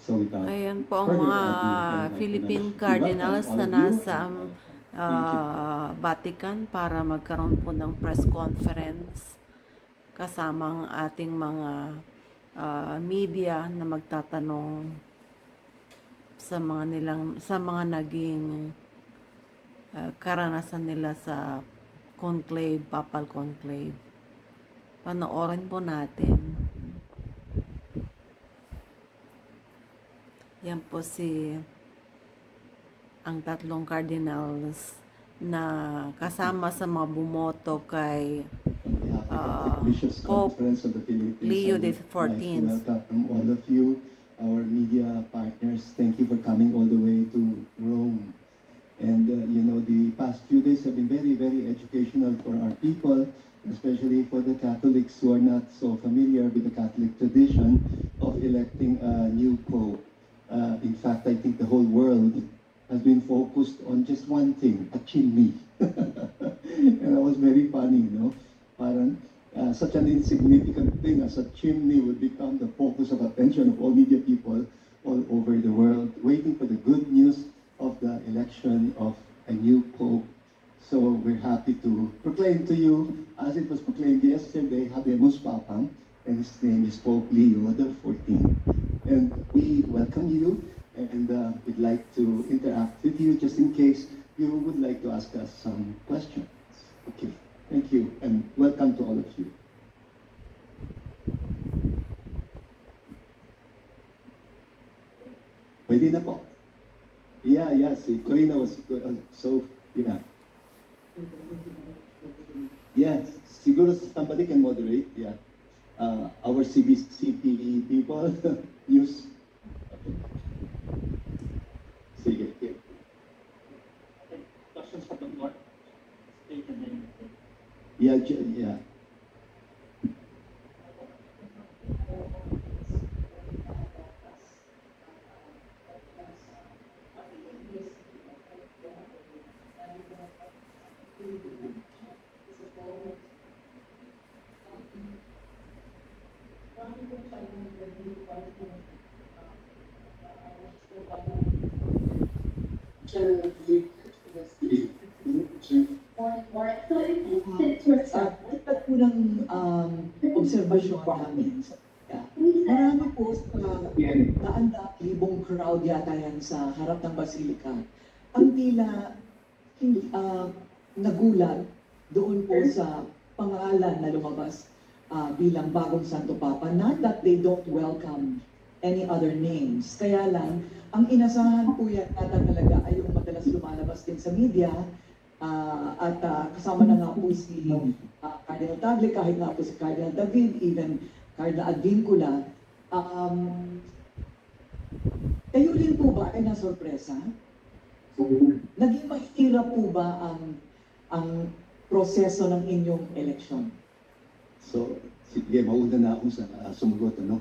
So without Ayan po ang further mga ado, Philippine welcome cardinals all na of you. nasa Vatican para magkaroon po ng press conference kasama ang ating mga media na magtatanong sa mga naging karanasan nila sa conclave, papal conclave. Panoorin po natin. Yan po ang tatlong cardinals na kasama sa mga bumoto kay Pope Leo XIV. Welcome all of you, our media partners. Thank you for coming all the way to Rome. And you know, the past few days have been very, very educational for our people, especially for the Catholics who are not so familiar with the Catholic tradition of electing a new Pope. In fact, I think the whole world has been focused on just one thing, a chimney. And that was very funny, you know. Parang, such an insignificant thing as a chimney would become the focus of attention of all media people all over the world, waiting for the good news of the election of a new Pope. So we're happy to proclaim to you, as it was proclaimed yesterday, Habemus Papam, and his name is Pope Leo XIV. And we welcome you, and we'd like to interact with you just in case you would like to ask us some questions. Okay, thank you, and welcome to all of you. Pwede na po. Yeah, si Corina was good. So, yeah. Yes, siguro somebody can moderate, yeah. Our CPE people, news. Sige, here. Questions from the floor? Yeah. Unang obserbasyon namin. Marami po daan-libong crowd yata yan sa harap ng Basilika. Ang tila nagulat doon po sa pangalan na lumabas bilang bagong Santo Papa. Not that they don't welcome any other names. Kaya lang, ang inasahan po yan talaga ay yung madalas lumalabas din sa media at kasama na nga po si Cardinal Tagle, kahit nga po si Cardinal David, even Cardinal Advincula. Kayo rin po ba ay nasorpresa? Naging mahirap po ba ang proseso ng inyong eleksyon? So, sige, mauna na akong sumagot, ano?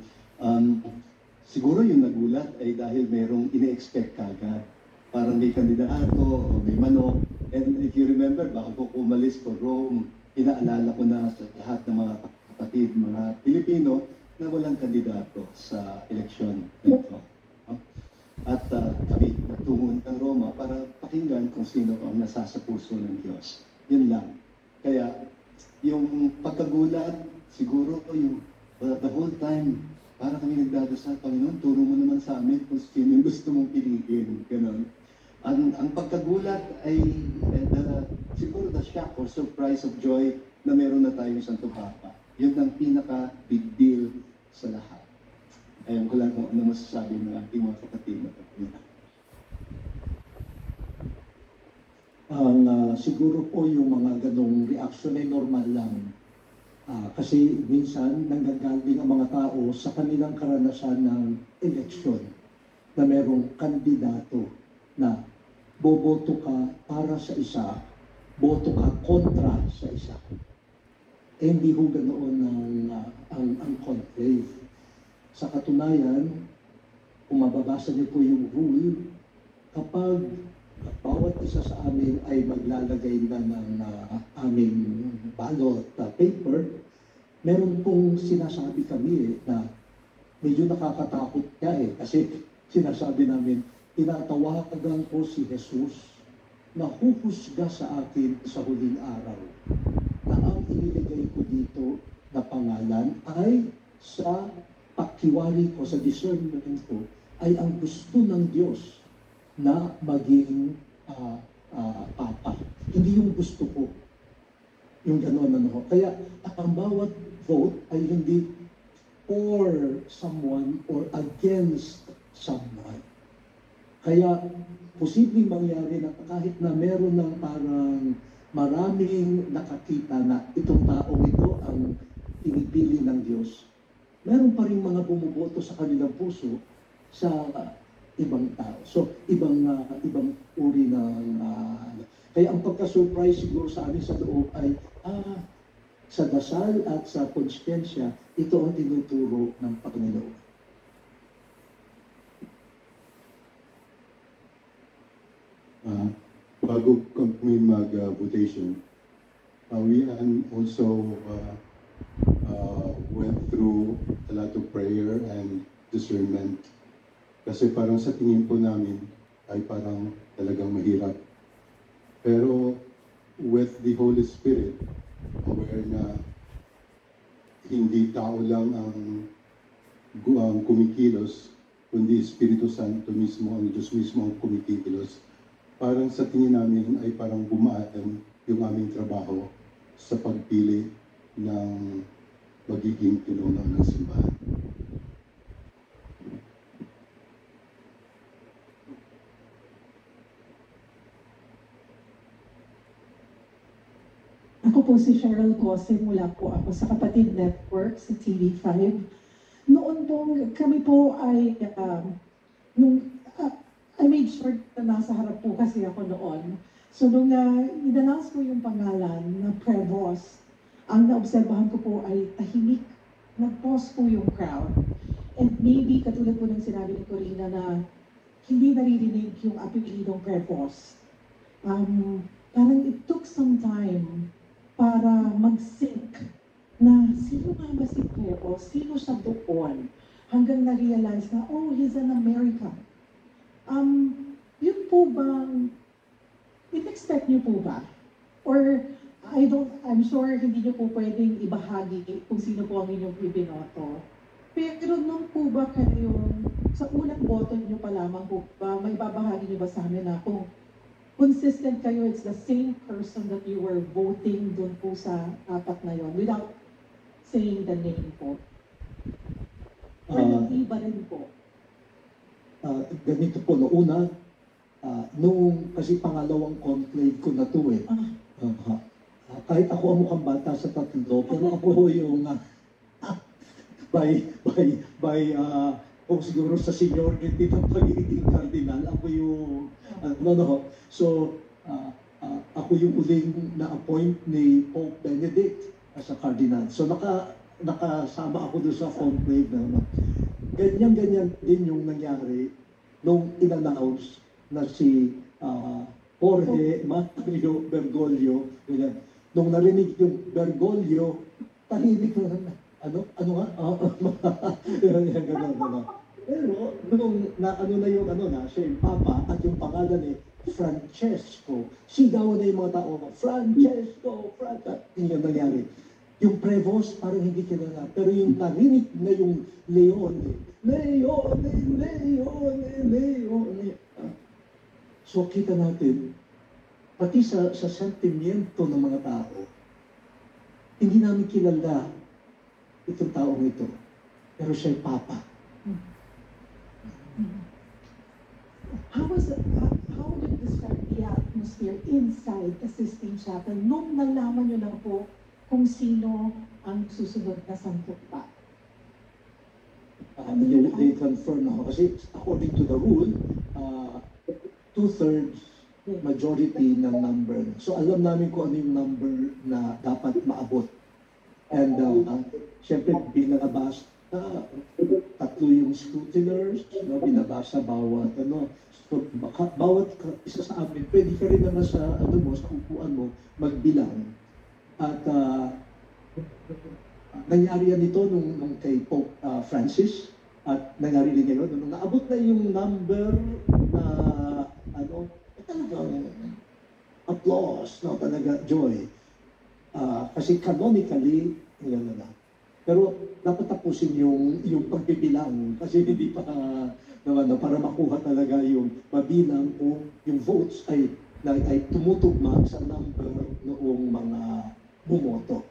Siguro yung nagulat ay dahil merong ine-expect kagad. Parang may kandidato o may manok. And if you remember, bago ko umalis for Rome, inaalala ko na sa lahat ng mga kapatid, mga Pilipino, na walang kandidato sa eleksyon nito. At kami tungo ng Roma para pakinggan kung sino ang nasa sa puso ng Diyos. Yun lang. Kaya yung pagkagulat, siguro yung the whole time, para kami nagdadasal, Panginoon, turo mo naman sa amin kung sino yung gusto mong piliin. Ganon. Ang pagkagulat ay siguro the shock or surprise of joy na meron na tayong Santo Papa. Yun ang pinaka-big deal sa lahat. Ayan ko lang kung ano masasabi ng ating mga kapatid. Siguro po yung mga ganong reaction ay normal lang. Kasi minsan nanggagaling ang mga tao sa kanilang karanasan ng eleksyon na merong kandidato na boboto ka para sa isa, boto ka kontra sa isa. Eh, hindi ho ganoon ang conclave. Sa katunayan, kung mababasa niyo po yung rule, kapag bawat isa sa amin ay maglalagay na ng aming ballot paper, meron pong sinasabi kami na medyo nakakatakot niya kasi sinasabi namin, tinatawagan ko si Jesus na huhusga sa akin sa huling araw, na ang iniligay ko dito na pangalan ay sa pakiwari ko, sa discernment ko, ay ang gusto ng Diyos na maging papa. Hindi yung gusto ko. Yung gano'n ano. Kaya ang bawat vote ay hindi for someone or against someone. Kaya posibleng mangyari na kahit na meron ng parang maraming nakakita na itong taong ito ang pinipili ng Diyos, meron pa rin mga bumuboto sa kanilang puso sa ibang tao. So, ibang uri ng... kaya ang pagka-surprise siguro sa amin sa loob ay, sa dasal at sa konsyensya, ito ang tinuturo ng Panginoon. Bago kami mag-votation, we also went through a lot of prayer and discernment. Kasi parang sa tingin po namin ay parang talagang mahirap. Pero with the Holy Spirit, aware na hindi tao lang ang kumikilos, kundi Espiritu Santo mismo, ang Diyos mismo ang kumikilos. Parang sa tingin namin ay parang bumaan yung aming trabaho sa pagpili ng magiging pinuno ng simbahan. Ako po si Cheryl Cose, mula po ako sa Kapatid Network, sa TV5. Noon po, kami po ay, I made sure na nasa harap po kasi ako noon. So nung in-announce ko yung pangalan na Prevost, ang naobserbahan ko po ay tahimik. Nag-pause po yung crowd. And maybe, katulad po ng sinabi ni Corina na hindi naririnig yung apelidong Prevost. Parang it took some time para mag-sync na sino nga ba si Prevost? Sino siya doon? Hanggang na-realize na, oh, he's an American. Yun po bang, in-expect niyo po ba? Or, I'm sure hindi niyo po pwedeng ibahagi kung sino po ang inyong ibinoto. Pero nung po ba kayo, sa unang boto niyo pa lamang po ba, may babahagi niyo ba sa amin na kung consistent kayo, it's the same person that you were voting doon po sa apat na yon without saying the name po? Or nag-iba rin po? Ganito po, noona, nung kasi pangalawang conclave ko na to eh. Kahit ako ang mukhang bata sa tatlo, pero ako yung siguro sa seniority ng pagiging cardinal, ako yung, So, ako yung uling na-appoint ni Pope Benedict as a cardinal. So, nakasama ako doon sa conclave na ganyan-ganyan din yung nangyari nung in-announce na si Jorge Mario Bergoglio. Nung narinig yung Bergoglio, tahimik na, ano nga? Gano'n. Pero nung siya yung Papa at yung pangalan ni Francesco, sigawan na yung mga tao, Francesco, hindi yung nangyari. Yung Prevost, parang hindi kilala. Pero yung narinig na yung Leone. So kita natin, pati sa sentimiento ng mga tao, hindi namin kilala itong taong ito. Pero siya'y Papa. How would you describe the atmosphere inside the Sistine Chapel nung nalaman nyo lang po kung sino ang susunod na Santo Pa? They confirm na kasi according to the rule, 2/3 majority ng number. So alam namin kung ano yung number na dapat maabot. And syempre binabasa, tatlo yung scrutiners, binabasa bawat So bawat isa sa amin, pwede ka rin naman sa sa upuan mo magbilang. At nangyari yan ito nung kay Pope Francis. At nangyari din ngayon, nung naabot na yung number na talagang applause, no, talaga joy. Kasi canonically, yun na. Pero dapat tapusin yung pagbibilang kasi hindi pa para makuha talaga yung mabilang o yung votes ay tumutugma sa number noong mga bumoto.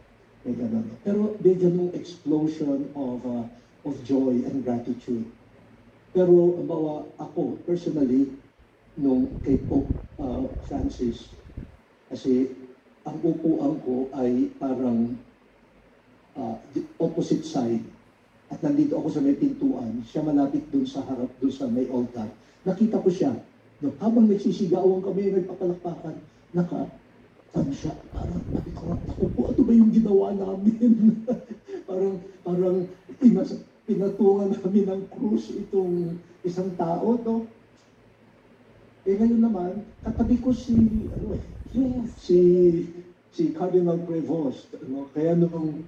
Pero may ganung explosion of joy and gratitude. Pero ako personally nung kay Pope Francis, kasi ang upuan ko ay parang opposite side. At nandito ako sa may pintuan, siya malapit dun sa harap, dun sa may altar. Nakita ko siya. No, habang nagsisigawan kami, nagpapalakpakan, ano siya, parang naku po, ano ba yung ginawa namin? parang pinatungan namin ng krus itong isang tao, no? Ngayon naman, katabi ko si Cardinal Prevost, no? Kaya nung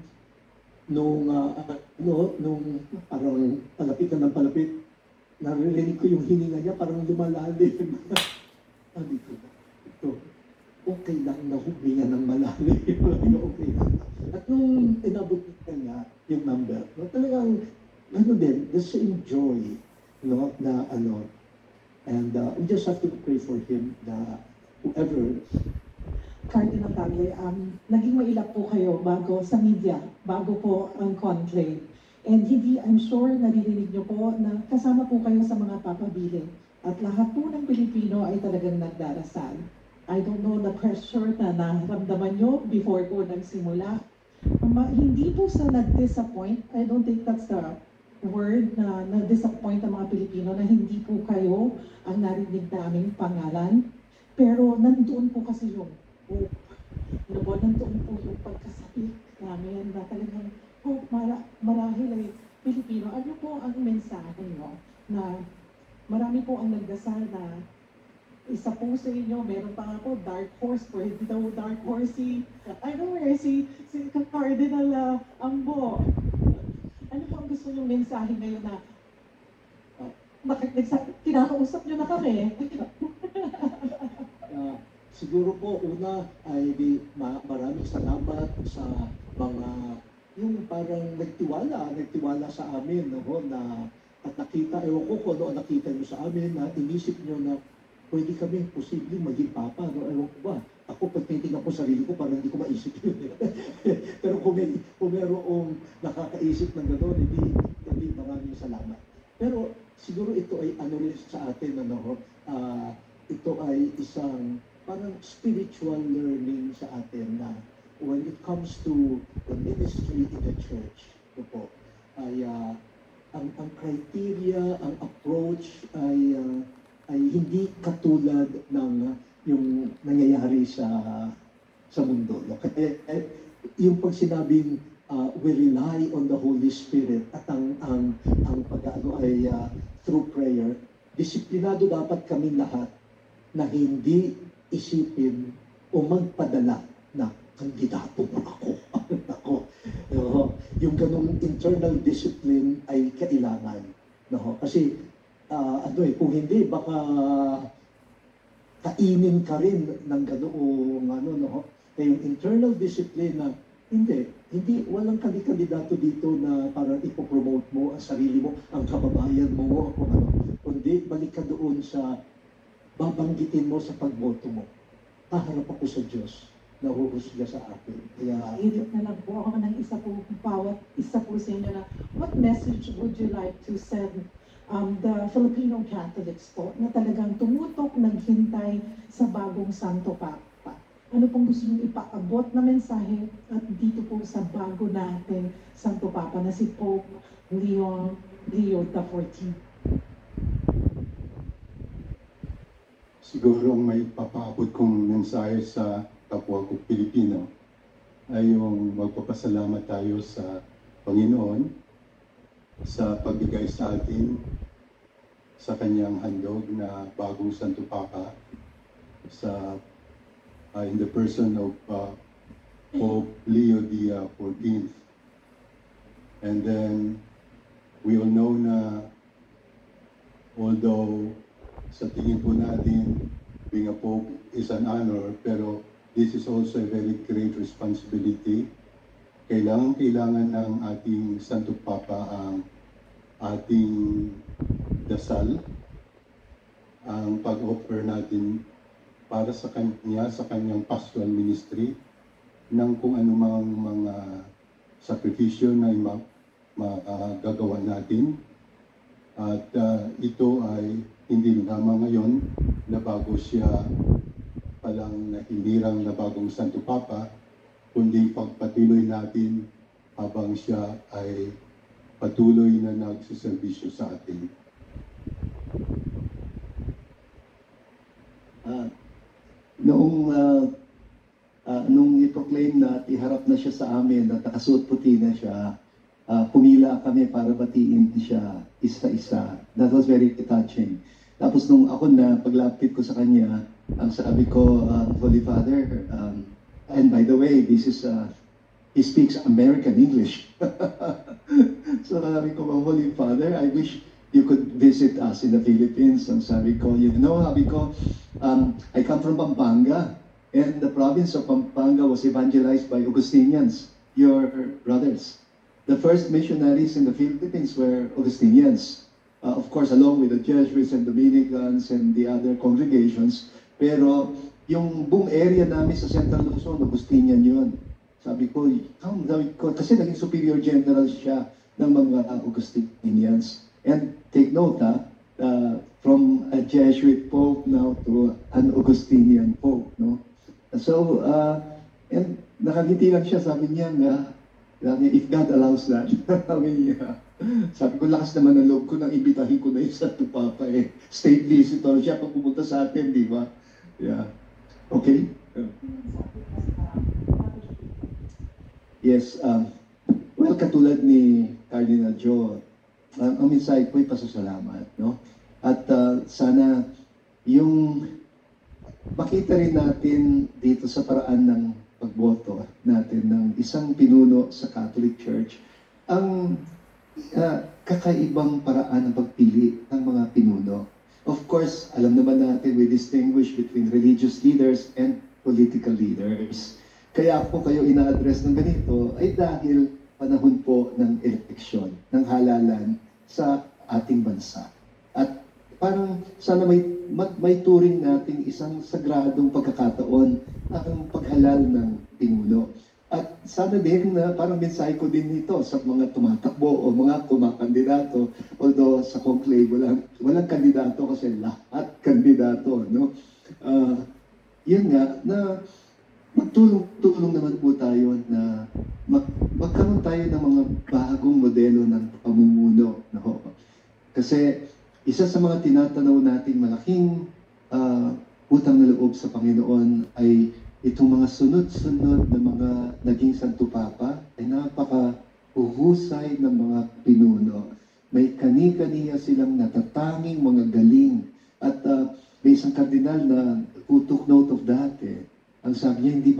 parang palapit na ng palapit, naririnig ko yung hininga niya, parang lumalalim. Sabi ko, ito, okay lang na huminga ng malalim. Okay lang. At nung inabot niya yung number, no, talagang, the same joy, no, na and we just have to pray for him na whoever Cardinal Tagle, naging mailap po kayo sa media, bago po ang conclave. And I'm sure naririnig niyo po na kasama po kayo sa mga papabili. At lahat po ng Pilipino ay talagang nagdarasal. I don't know the pressure na naramdaman niyo before po nagsimula. Hindi po sa nag-disappoint, I don't think that's the word na na-disappoint ang mga Pilipino na hindi po kayo ang narinig naming pangalan. Pero nandoon po kasi yung hope. Nandoon po yung pagkasabik namin na talagang hope, marahil ay Pilipino. Ano po ang mensahe nyo na marami po ang nagdasal na isa po sa inyo, meron pa nga po dark horse, pero hindi daw dark horse si Cardinal Ambo. Ano po ang gusto nyo mensahe ngayon na kinakausap nyo na kami? Siguro po, una ay maraming salamat sa mga yung parang nagtiwala sa amin, no, na at nakita, ewan ko kung ano nakita nyo sa amin, na inisip nyo na pwede kami posibleng maging papa, no, ewan ko ba. Ako, pag tinitingnan ko sarili ko, parang hindi ko maisip yun. Pero kung mayroong nakakaisip ng gano'n, hindi maraming salamat. Pero siguro ito ay rin sa atin, ito ay isang parang spiritual learning sa atin na when it comes to the ministry in the church, ito po, ay ang criteria, ang approach ay hindi katulad ng yung nangyayari sa mundo. No? Kaya yung pag sinabing we rely on the Holy Spirit at ang pag-ano ay through prayer, disiplinado dapat kami lahat na hindi isipin o magpadala na kandidato mo ako. Yung ganong internal discipline ay kailangan. No? Kasi kung hindi, baka kainin ka rin ng ganoong yung internal discipline na hindi, walang kandidato dito na parang ipopromote mo ang sarili mo, ang kababayan mo, kundi balik ka doon sa babanggitin mo sa pagboto mo. Haharap ako sa Diyos na huhusga sa akin. Kaya Edit na lang po ako ng bawat isa po sa inyo na what message would you like to send the Filipino Catholics po na talagang tumutok, naghintay sa bagong Santo Papa? Ano pong gusto nyo ipaabot na mensahe at dito po sa bago natin Santo Papa na si Pope Leo XIV? Siguro ang may papaabot kong mensahe sa kapwa ko Pilipino ay yung magpapasalamat tayo sa Panginoon sa pagbigay sa atin sa kanyang handog na bagong Santo Papa in the person of Pope Leo XIV. And then we all know na although sa tingin po natin being a Pope is an honor, pero this is also a very great responsibility. Kailangan ng ating Santo Papa ang ating dasal, ang pag-offer natin para sa kanya, sa kanyang pastoral ministry, ng kung anumang mga sakripisyo na magagawa natin. At ito ay hindi lamang ngayon na bago siya palang nahilirang na bagong Santo Papa, kundi pagpatuloy natin habang siya ay patuloy na nagsiservisyo sa atin. Nung i-proclaim na iharap na siya sa amin at nakasuot puti na siya, pumila kami para batiin siya isa-isa. That was very touching. Tapos nung ako na paglapit ko sa kanya, ang sabi ko, Holy Father, and by the way, this is he speaks American English. So sabi ko, Holy Father, I wish you could visit us in the Philippines. Ang sabi ko, sabi ko, I come from Pampanga, and the province of Pampanga was evangelized by Augustinians, your brothers. The first missionaries in the Philippines were Augustinians. Of course, along with the Jesuits and Dominicans and the other congregations. Pero yung buong area namin sa Central Luzon, Augustinian yun. Sabi ko, kasi naging superior general siya ng mga Augustinians. And take note, from a Jesuit Pope now to an Augustinian Pope. No? So, and nakangiti lang siya, sabi niya, if God allows that. Sabi ko, lakas naman ang loob ko nang ibitahin ko na yung Santo Papa eh. State visitor siya pag pumunta sa atin, di ba? Yeah. Okay? Yes. Well, katulad ni Cardinal Joe, ang mensahe ko ay pasasalamat, no? At sana yung makita rin natin dito sa paraan ng pagboto natin ng isang pinuno sa Catholic Church, ang kakaibang paraan ng pagpili ng mga pinuno. Of course, alam naman natin we distinguish between religious leaders and political leaders. Kaya po kayo ina-address ng ganito ay dahil panahon po ng eleksyon, ng halalan sa ating bansa. At parang sana may turing nating isang sagradong pagkakataon ang paghalal ng pinuno. At sana din na parang mensahe ko din nito sa mga tumatakbo o mga kumakandidato. Although sa conclave walang kandidato kasi lahat kandidato, no? Yun nga na magtulong naman po tayo na magkaroon tayo ng mga bagong modelo ng pamumuno, no? Kasi isa sa mga tinatanaw nating malaking utang na loob sa Panginoon ay itong mga sunod-sunod na mga naging Santo Papa ay napaka-uhusay ng mga pinuno. May kani-kaniya silang natatanging mga galing. At may isang kardinal na who took note of that eh. Ang sabi niya, hindi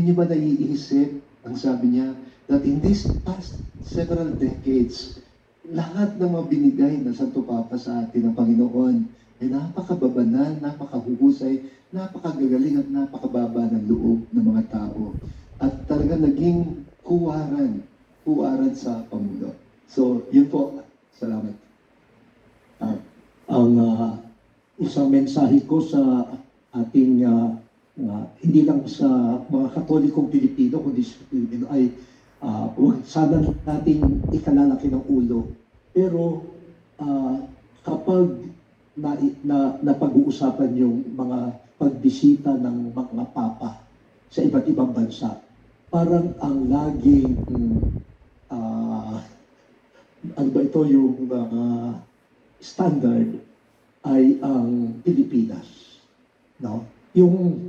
niyo ba naiisip, ang sabi niya, that in these past several decades, lahat ng mga binigay na Santo Papa sa atin ng Panginoon ay napakababanal, napakahuhusay, napakagagaling at napakababa ng loob ng mga tao. At talaga naging kuwaran sa pamuno. So, yun po. Salamat. Ang isang mensahe ko sa ating hindi lang sa mga Katolikong Pilipino, kundi sa Pilipino ay huwag sana nating ikalalaki ng ulo. Pero kapag napag-uusapan yung mga pagbisita ng mga papa sa iba't ibang bansa, parang ang laging ano ba ito yung standard ay ang Pilipinas, no? Yung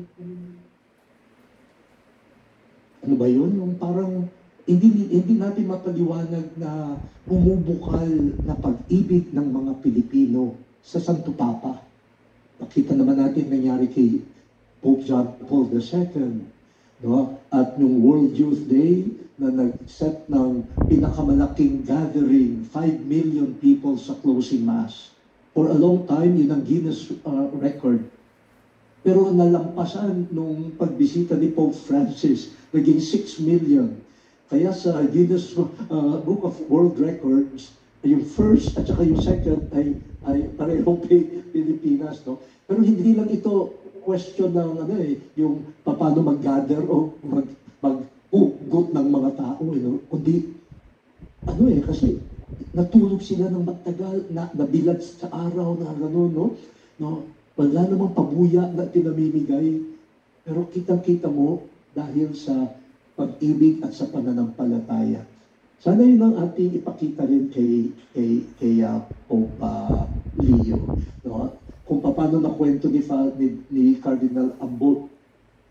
ano ba yun? Yung parang hindi natin mapaliwanag na bumubukal na pag-ibig ng mga Pilipino sa Santo Papa. Nakita naman natin nangyari kay Pope John Paul II. no? At yung World Youth Day na nag-set ng pinakamalaking gathering, 5 million people sa closing mass. For a long time, yun ang Guinness record. Pero nalampasan nung pagbisita ni Pope Francis, naging 6 million. Kaya sa Guinness Book of World Records, yung first at saka yung second ay pareho Pilipinas, no? Pero hindi lang ito question ng yung paano mag-gather o mag-hugot ng mga tao, no? Kundi kasi natulog sila ng matagal, nabilad sa araw na gano'n, no? Wala namang pabuya na pinamimigay. Pero kitang-kita mo dahil sa pag-ibig at sa pananampalataya. Sana yun ang ating ipakita rin kay Pope Leo. No? Kung paano nakwento ni Cardinal Ambot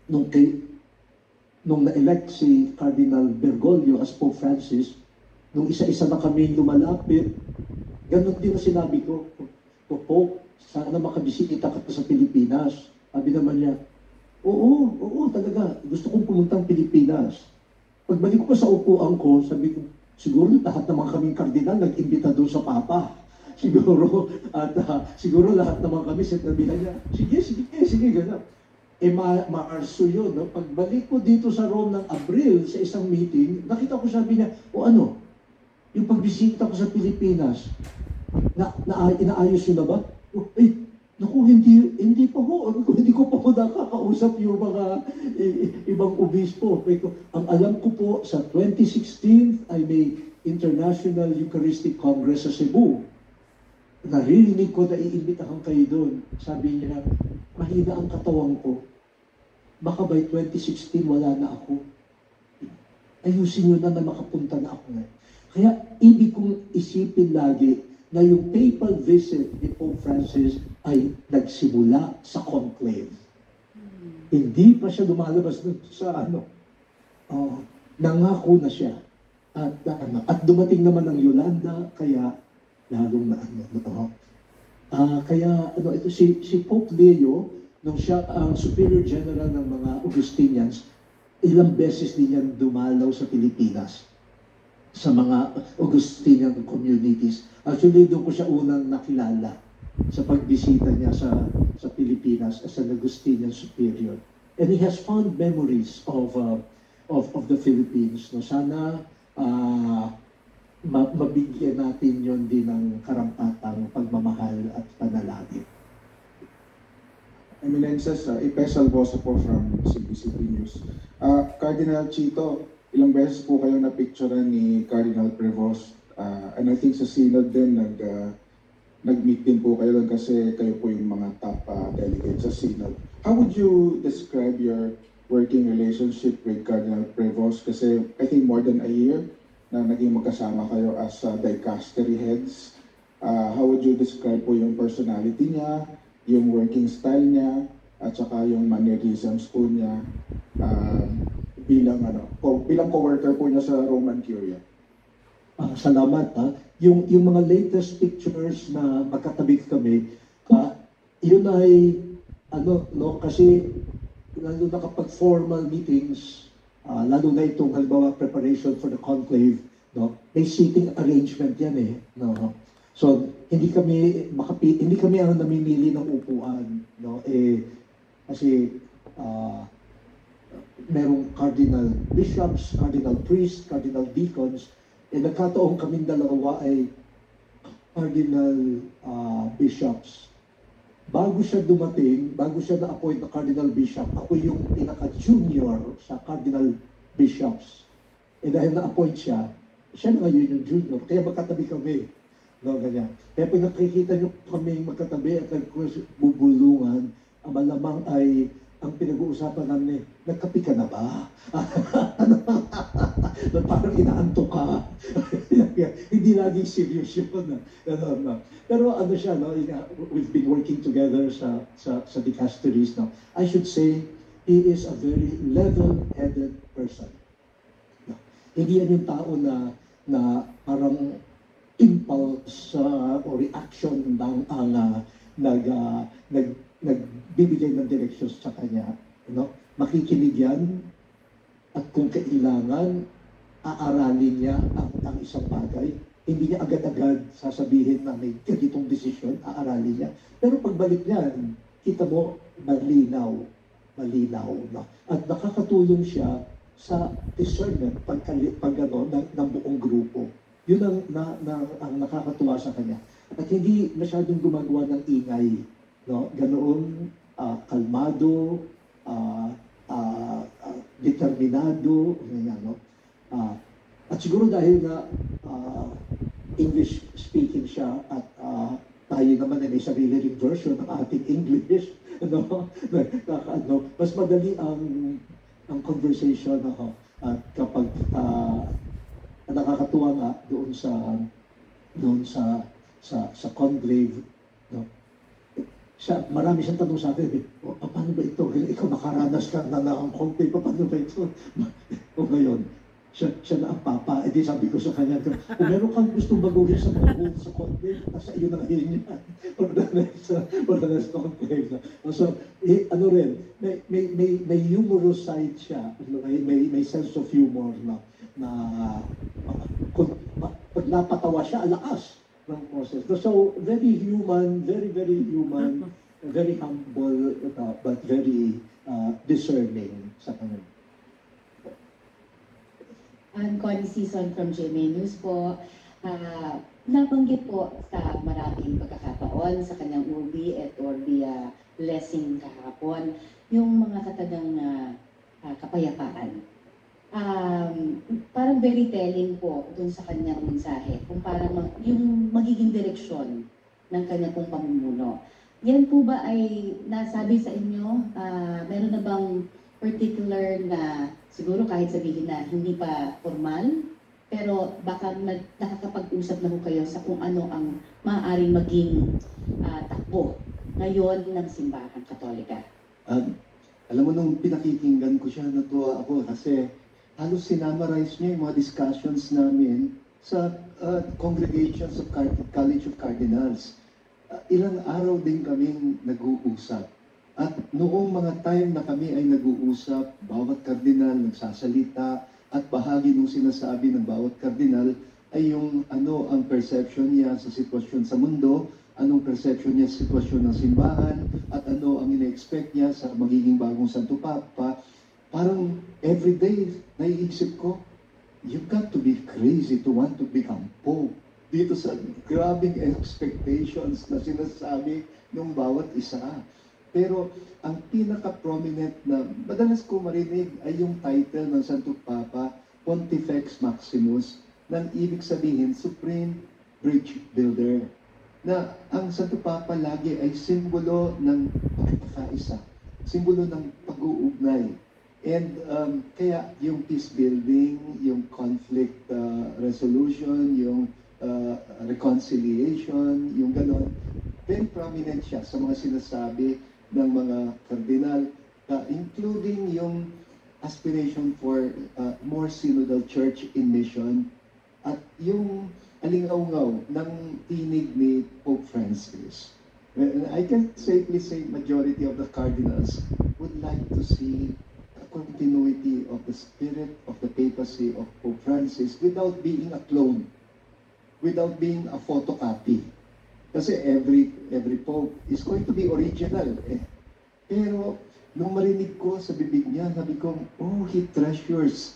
nung na-elect si Cardinal Bergoglio as Pope Francis, nung isa-isa na kami lumalapit, ganun din ang sinabi ko, Pope, sana makabisita ka pa sa Pilipinas. Sabi naman niya, oo, talaga. Gusto kong pumuntang Pilipinas. Pagbalik ko sa upuan ko, sabi ko, siguro lahat naman kaming kardinal nag-imbita doon sa Papa. Siguro, at siguro lahat naman kami, sinabihan niya, sige, gano'n. Maarso yun. No? Pagbalik ko dito sa Rome ng Abril, sa isang meeting, nakita ko, sabi niya, yung pagbisita ko sa Pilipinas, inaayos yun na ba? Hindi pa ho. Hindi ko pa ho nakakausap yung mga ibang obispo. Ang alam ko po, sa 2016 ay may International Eucharistic Congress sa Cebu. Naririnig ko na iimbitahan kayo doon. Sabi niya, mahina ang katawan ko. Baka by 2016 wala na ako. Ayusin nyo na makapunta na ako. Kaya ibig kong isipin lagi na yung papal visit ni Pope Francis ay nagsimula sa conclave. Hindi pa siya lumalabas sa nangako na siya. At dumating naman ang Yolanda, kaya lalong ito si Pope Leo, nung siya ang Superior General ng mga Augustinians, ilang beses din yan dumalaw sa Pilipinas sa mga Augustinian communities. Actually, doon ko siya unang nakilala sa pagbisita niya sa Pilipinas as an Augustinian superior. And he has fond memories of the Philippines. No? Sana mabigyan natin yon din ng karampatang pagmamahal at panalangin. Eminences, Ipe Salvoso po from CBCP News. Cardinal Chito, ilang beses po kayo na-picturean ni Cardinal Prevost. And I think sa Synod din, nag-meet din po kayo doon kasi kayo po yung mga top delegates sa Synod. How would you describe your working relationship with Cardinal Prevost? Kasi I think more than a year na naging magkasama kayo as dicastery heads. How would you describe po yung personality niya, yung working style niya, at saka yung mannerisms po niya bilang co-worker po niya sa Roman Curia? Salamat. Yung mga latest pictures na magkatabi kami, yun ay kasi lalo na kapag formal meetings, lalo na itong halimbawa preparation for the conclave, may seating arrangement yan no? So hindi kami ang namimili ng upuan, kasi merong cardinal bishops, cardinal priests, cardinal deacons. Nagkataon kaming dalawa ay cardinal bishops. Bago siya na-appoint na cardinal bishop, ako yung pinaka-junior sa cardinal bishops. Dahil na-appoint siya na ngayon yung junior. Kaya magkatabi kami. Ganyan. Kaya pag nakikita niyo kami magkatabi at bubulungan, ang malamang ay ang pinag-uusapan namin, nagkapi ka na ba? Parang inaantok ka. Hindi laging serious yun. Pero siya, we've been working together sa dicasteries. I should say, he is a very level-headed person. Hindi yan yung tao na parang impulse o reaction lang ang nagbibigay ng directions sa kanya. Makikinig yan, At kung kailangan, aaralin niya ang isang bagay. Hindi niya agad-agad sasabihin na may ganitong desisyon, aaralin niya. Pero pagbalik niyan, kita mo, malinaw. No? At nakakatulong siya sa discernment ng buong grupo. Yun ang nakakatuwa sa kanya. At hindi masyadong gumagawa ng ingay. No? Ganoon, kalmado, determinado, ganyan, no? At siguro dahil na English speaking siya at tayo naman ay may sarili ring version ng ating English, no? Mas madali ang conversation, no? At kapag nakakatuwa nga doon sa conclave, no? Marami siyang tanong sa akin, paano ba ito? Ikaw nakaranas ka na ng conclave, paano ba ito? O ngayon, siya na ang papa. Di sabi ko sa kanya, kung meron kang gustong baguhin sa mga rules sa conclave, nasa iyo na ngayon yan. For the next conclave. So, ano rin, may humorous side siya. May sense of humor na pag napatawa siya, alakas ng process. So, very human, very human, very humble, but very discerning sa kanya. I'm Connie Season from GMA News po. Nabanggit po sa maraming pagkakataon sa kanyang Urbi et Orbi blessing kahapon, yung mga katagang kapayapaan. Parang very telling po dun sa kanyang mensahe, kung parang yung magiging direksyon ng kanyang pong pamumuno. Yan po ba ay nasabi sa inyo? Meron na bang particular na siguro kahit sabihin na hindi pa formal, pero baka nakakapag-usap na po kayo sa kung ano ang maaaring maging takbo ngayon ng simbahan Katolika? Alam mo, nung pinakikinggan ko siya, natuwa ako kasi halos sinamarize niya yung mga discussions namin sa congregations of College of Cardinals. Ilang araw din kaming nag-uusap. At noong mga time na kami ay nag-uusap, bawat kardinal nagsasalita at bahagi ng sinasabi ng bawat kardinal ay yung ano ang perception niya sa sitwasyon sa mundo, anong perception niya sa sitwasyon ng simbahan, at ano ang ina-expect niya sa magiging bagong Santo Papa. Parang everyday naiisip ko, you've got to be crazy to want to become Pope. Dito sa grabing expectations na sinasabi ng bawat isa. Pero ang pinaka-prominent na madalas ko marinig ay yung title ng Santo Papa, Pontifex Maximus, nang ibig sabihin, Supreme Bridge Builder. Na ang Santo Papa lagi ay simbolo ng pagkakaisa, simbolo ng pag-uugnay. And kaya yung peace building, yung conflict resolution, yung reconciliation, yung gano'n, very prominent siya sa mga sinasabi ng mga kardinal, including yung aspiration for more synodal church in mission at yung alingaw-ngaw ng tinig ni Pope Francis. I can safely say majority of the cardinals would like to see a continuity of the spirit of the papacy of Pope Francis without being a clone, without being a photocopy. Kasi every Pope is going to be original. Pero nung marinig ko sa bibig niya, sabi ko, oh, he treasures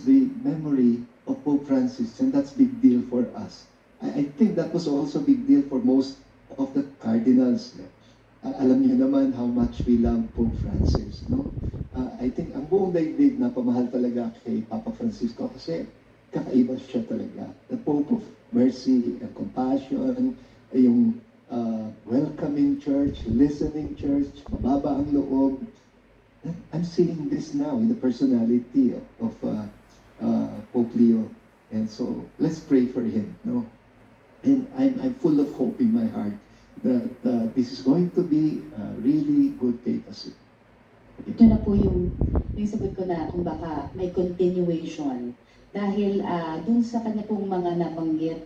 the memory of Pope Francis, and that's big deal for us. I think that was also big deal for most of the cardinals. Alam niyo naman how much we love Pope Francis, no? I think ang buong daigdig na pamahal talaga kay Papa Francisco kasi kakaiba siya talaga. The Pope of mercy and compassion, yung welcoming church, listening church, mababa ang loob. I'm seeing this now in the personality of Pope Leo. And so, let's pray for him. No? And I'm full of hope in my heart that this is going to be a really good papacy. Ito na po yung sagot ko na kung baka may continuation. Dahil dun sa kanya pong mga nabanggit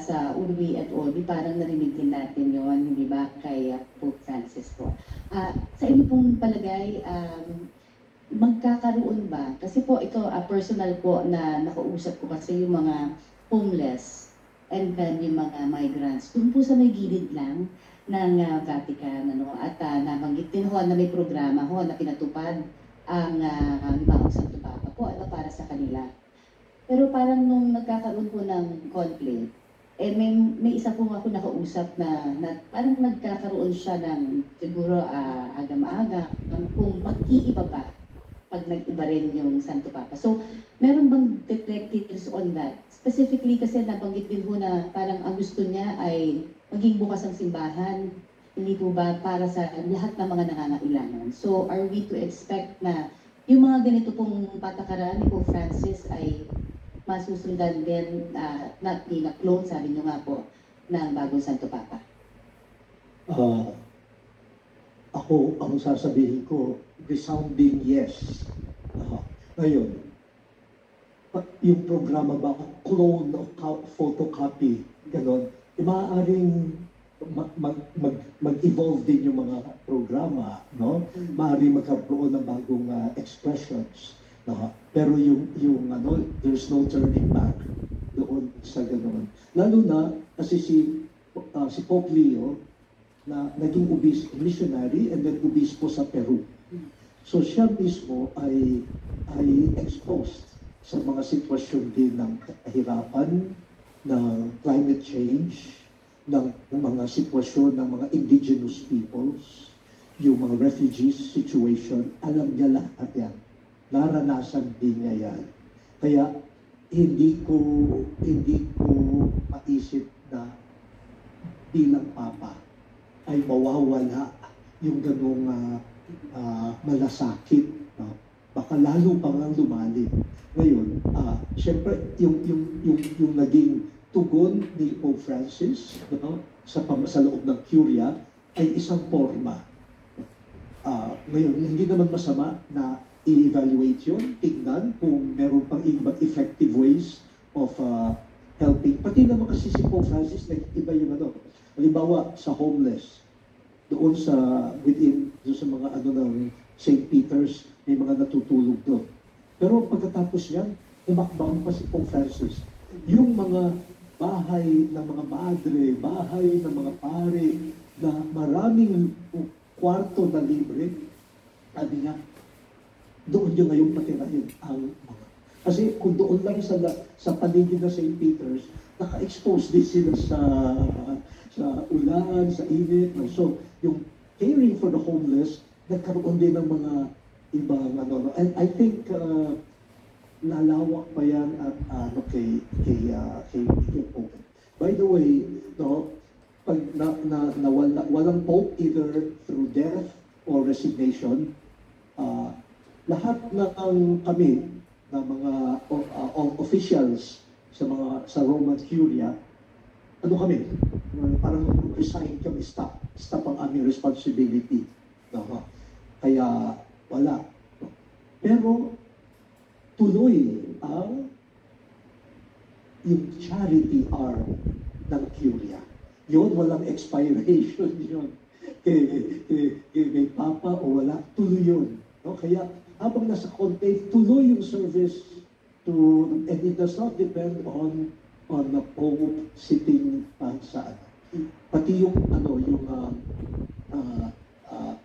sa Urbi et Orbi, parang narinig din natin yon, hindi ba, kay Pope Francis po. Sa inyo pong palagay, magkakaroon ba, kasi po ito personal po na nakausap ko kasi yung mga homeless and then yung mga migrants, doon po sa may gilid lang ng Vatican, ano, at nabanggit din ho na may programa ho na pinatupad ang Limbaong Santo Papa po, ano, para sa kanila. Pero parang nung nagkakaroon po ng conflict, may isa po ako nakausap na parang nagkakaroon siya ng siguro aga-maaga kung mag-iiba ba pag nag-iba rin yung Santo Papa. So, meron bang detectives on that? Specifically kasi nabanggit din po na parang ang gusto niya ay maging bukas ang simbahan, hindi po ba para sa lahat ng mga nangangailangan. So, are we to expect na yung mga ganito pong patakaran ni Pope Francis ay masusundan din, not being a clone, sabi niyo nga po, ng bagong Santo Papa? Ako, ang sasabihin ko, resounding yes. Ngayon, yung programa ba, clone o photocopy, gano'n, maaaring mag-evolve din yung mga programa, no? Maaaring magkaroon ng bagong expressions. No? Pero yung there's no turning back doon sa gano'n. Lalo na, kasi si Pope Leo, na naging missionary and then obispo sa Peru. So siya mismo ay exposed sa mga sitwasyon din ng kahirapan, ng climate change, ng mga sitwasyon ng mga indigenous peoples, yung mga refugees situation, alam niya lahat yan. Naranasan din niya yan. Kaya hindi ko maisip na bilang Papa ay mawawala yung ganong malasakit. Baka lalo pang lumalim. Ngayon, syempre, yung naging tugon ni Pope Francis sa loob ng Curia ay isang forma. Ngayon, hindi naman masama na i-evaluate yun, tignan kung meron pang ibang effective ways of helping. Pati naman kasi si Pope Francis, nag-iba yung halimbawa sa homeless, doon sa mga ng St. Peter's, may mga natutulog doon. Pero pagkatapos yan, umakbang pa si Pope Francis. Yung mga bahay ng mga madre, bahay ng mga pare, na maraming kwarto na libre, sabi niya, doon nyo ngayon patirahin ang mga. Kasi kung doon lang sa paligid na St. Peter's, naka-expose din sila sa ulan, sa init. So, yung caring for the homeless, nagkaroon din ng mga ibang And I think lalawak pa yan at kay Pope. By the way, pag walang Pope either through death or resignation, lahat ng kami na mga officials sa Roman Curia, kami, parang resign kami, stop ang aming responsibility. Kaya wala. Pero tuloy ang yung charity arm ng Curia. Yun, walang expiration yun. May Papa o wala, tuloy yun. Kaya habang nasa conclave, tuloy yung service and it does not depend on the Pope sitting sa pati yung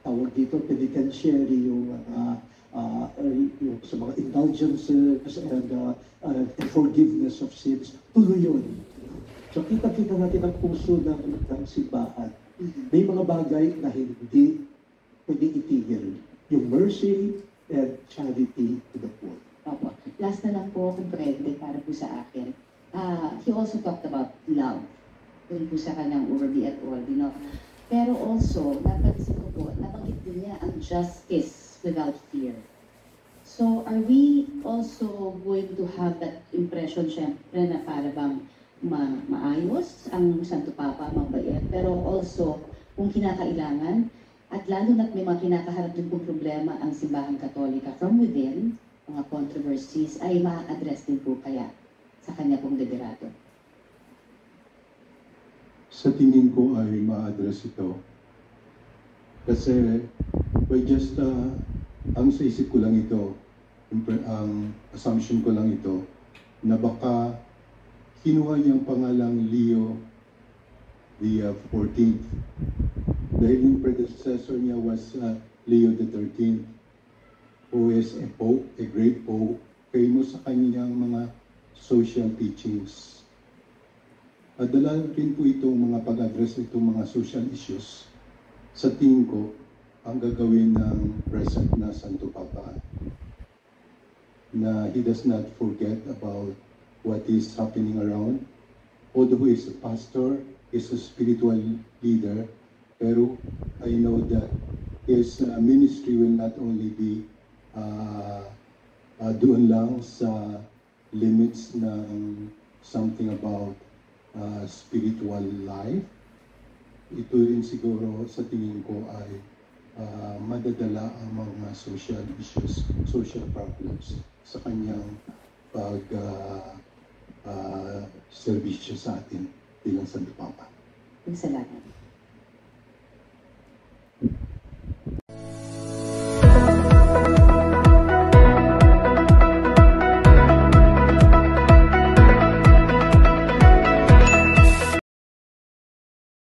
tawag dito, penitentiary, yung sa mga indulgences and forgiveness of sins, tuloy yun. So kita natin ang puso ng simbahan. May mga bagay na hindi pwede itigil. Yung mercy and charity to the poor. Opo. Last na lang po kung pwede para po sa akin. He also talked about love. Doon po sa kanyang Urbi et Orbi, no? Pero also, napansin ko po, nabanggit din niya ang justice without fear. So, are we also going to have that impression, syempre, na para bang maayos ang Santo Papa, mabait, pero also, kung kinakailangan, at lalo na't may mga kinakaharap din pong problema ang Simbahang Katolika from within, mga controversies, ay ma-address din po kaya sa kanya pong liderato? Sa tingin ko ay ma-address ito. Kasi by just Ang sa isip ko lang ito, ang assumption ko lang ito, na baka kinuha niyang pangalang Leo the 14th. Dahil yung predecessor niya was Leo the 13th, who is a pope, a great pope, famous sa kanyang mga social teachings. At dala rin po itong mga pag-address itong mga social issues. Sa tingin ko, ang gagawin ng present na Santo Papa, na he does not forget about what is happening around. Although he is a pastor, is a spiritual leader, pero I know that his ministry will not only be doon lang sa limits ng something about spiritual life. Ito rin siguro sa tingin ko ay madadala ang mga social issues, social problems sa kanyang serbisyo sa atin bilang Santo Papa. Salamat.